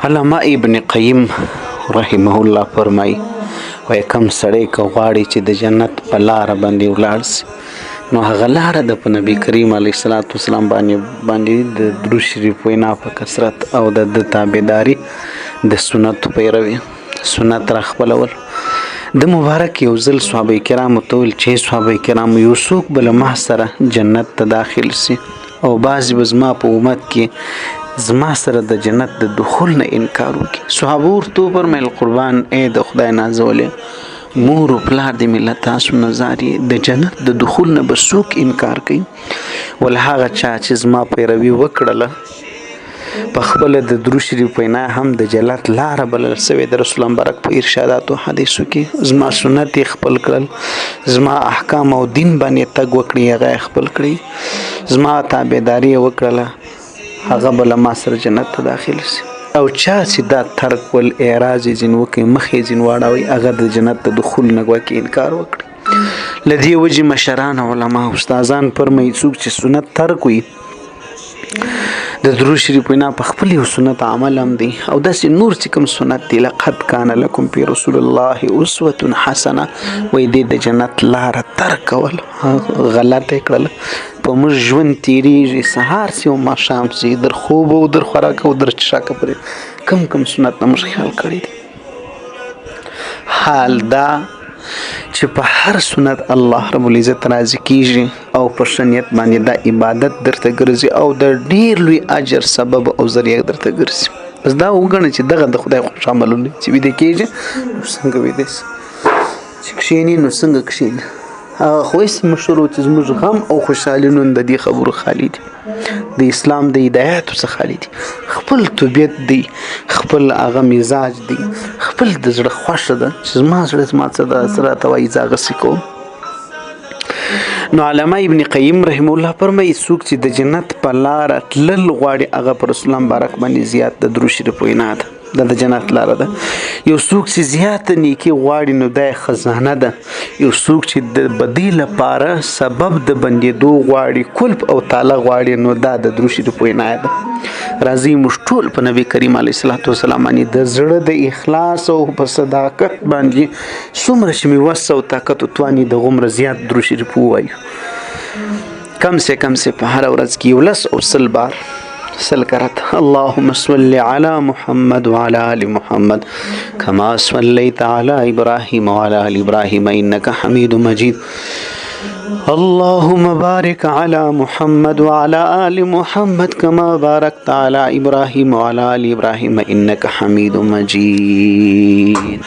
علامه ابن قیم رحمه الله فرمایي وایي کوم سړی که غواړي چې د جنت په لاره باندې ولاړ سي نو هغه لاره د په نبي کریم علیه الصلاة والسلام باندې د درود شریف وینا په کثرت او د تابعداري د سنتو پیروي سنت را خپلول د مبارک یو ځل صحابه کرامو ته ویل چې صحابه کرامو یو څوک به له ما سره جنت ته داخل سي او بعضې به زما په امت کې زما سره د جنت د دخول نه انکار وکړي. صحابه ورته وفرمیل قربان ای د خدای نازولې مور و پلار د ملت تاسو نه زاري د جنت د دخول نه به څوک انکار کوي ول هغه چا چې زما پیروي وکړله په خپل د درود شریف وینا هم د جنت لاره بلل سوې د رسول الله مبارک په ارشاداتو حدیثو کې زما سنت خپل کړل زما احکام او دین باندې تګ وکړي هغه خپل کړی زما تابعداري وکړله هغه بل ما سره جنت ته داخل سي او چا چې دا ترک ول اعراض ځین وکي مخې ځین واړوي هغه د جنت ته دخول نه وکي انکار وکړي. لدی وجه مشران علما استادان فرمایي څوک چې سنت ترک وي د درود شریف وینا په خپل یو سنت عمل هم دی او داسې نور چې کوم سنت دی لقد کان لکم فی رسول الله اسوه حسنه وای دی د جنت لاره ترک کول غلطه کړل په موږ ژوند تیریږي سهار سي او ماښام سي در خوب او در خوراک او در چشاک پرې کم سنت نه موږ خیال کړی دی حال دا چې په هر سنت الله رب العزت راضي کیږي او په شنیت باندې دا عبادت درته ګرځي او د ډیر لوی اجر سبب او ذریعہ درته ګرځي. بس دا وګڼه چې دغه د خدای خوښ عملونه چې ویده کیږي نو څنګه ویده سي چې کښیني نو څنګه کښیني هغه خو هېڅ مشهور چې زموږ غم او خوشحالي نن د دې خبرو خالي دي د اسلام د هدایاتو څخه خالي دي خپل طبیعت دی خپل هغه مزاج دی خپل د زړه خوښه ده چې زما زړه زما څه ده سره ته وایي زه هغسې کوم. نو علامه ابن قیم رحمه الله فرمایي څوک چې د جنت په لاره تلل غواړي هغه پر رسول الله مبارک باندې زیات د درود شریف وینا ده د جنت لاره ده. یو څوک چې زیات نیکی غواړي نو دا خزانه ده. یو څوک چې د بدی لپاره سبب د بندېدو غواړي کلب او تعالی غواړي نو دا د درود شریف وینا ده. راځي موږ ټول په نبی کریم علیه الصلاة والسلام باندې د زړه د اخلاص او په صداقت باندې څومره چې مې وس او طاقت وتواني د غومره زیات درود شریف ووایو کم سے په هر ورځ کې 10 او 100 بار سل کرت. اللهم صل على محمد وعلى آل محمد كما صليت على إبراهيم وعلى آل إبراهيم إنك حميد مجيد. اللهم بارك على محمد وعلى آل محمد كما باركت على إبراهيم وعلى آل إبراهيم إنك حميد مجيد.